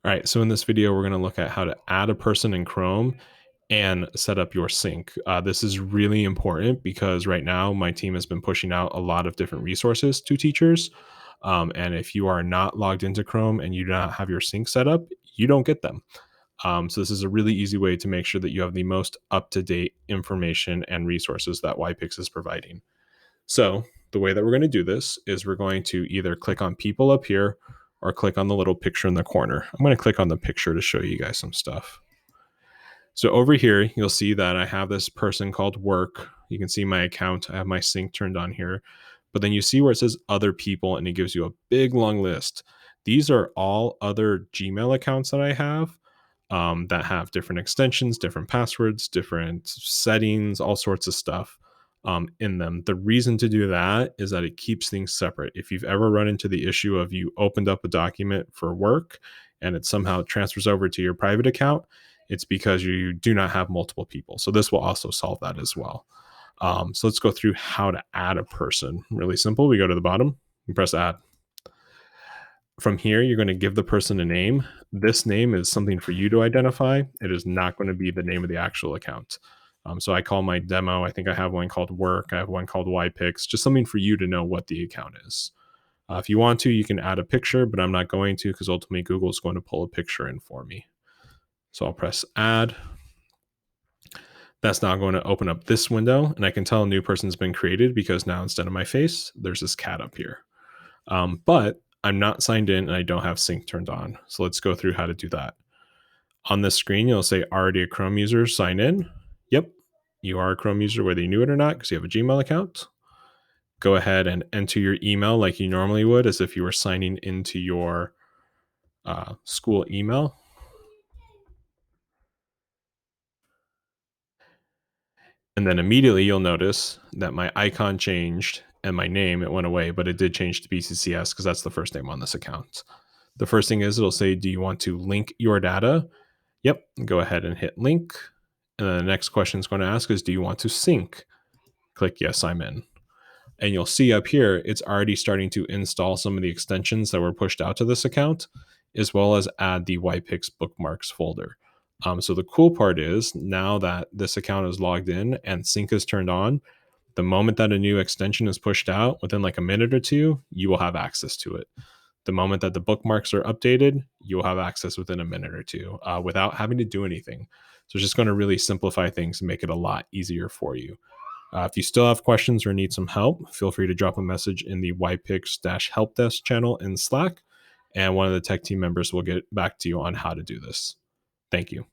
All right, so in this video, we're going to look at how to add a person in Chrome and set up your sync. This is really important because right now my team has been pushing out a lot of different resources to teachers. And if you are not logged into Chrome and you do not have your sync set up, you don't get them. So this is a really easy way to make sure that you have the most up-to-date information and resources that YPix is providing. So the way that we're going to do this is we're going to either click on people up here or click on the little picture in the corner. I'm going to click on the picture to show you guys some stuff. So over here, you'll see that I have this person called work. You can see my account. I have my sync turned on here. But then you see where it says other people and it gives you a big long list. These are all other Gmail accounts that I have that have different extensions, different passwords, different settings, all sorts of stuff in them. The reason to do that is that it keeps things separate. If you've ever run into the issue of you opened up a document for work and it somehow transfers over to your private account, it's because you do not have multiple people. So this will also solve that as well. So let's go through how to add a person. Really simple. We go to the bottom and press add. From here, you're going to give the person a name. This name is something for you to identify. It is not going to be the name of the actual account. So I call my demo. I think I have one called work. I have one called YPix, just something for you to know what the account is. If you want to, you can add a picture, but I'm not going to because ultimately Google is going to pull a picture in for me. So I'll press add. That's now going to open up this window, and I can tell a new person's been created because now instead of my face, there's this cat up here. But I'm not signed in and I don't have sync turned on. So let's go through how to do that. On this screen, you'll say already a Chrome user, sign in. Yep, you are a Chrome user whether you knew it or not because you have a Gmail account. Go ahead and enter your email like you normally would as if you were signing into your school email. And then immediately you'll notice that my icon changed and my name, it went away, but it did change to BCCS because that's the first name on this account. The first thing is it'll say, do you want to link your data? Yep, go ahead and hit link. And then the next question it's going to ask is, do you want to sync? Click yes, I'm in. And you'll see up here, it's already starting to install some of the extensions that were pushed out to this account, as well as add the YPix bookmarks folder. So the cool part is now that this account is logged in and sync is turned on, the moment that a new extension is pushed out within like a minute or two, you will have access to it. The moment that the bookmarks are updated, you'll have access within a minute or two without having to do anything. So it's just going to really simplify things and make it a lot easier for you. If you still have questions or need some help, feel free to drop a message in the YPix-help desk channel in Slack, and one of the tech team members will get back to you on how to do this. Thank you.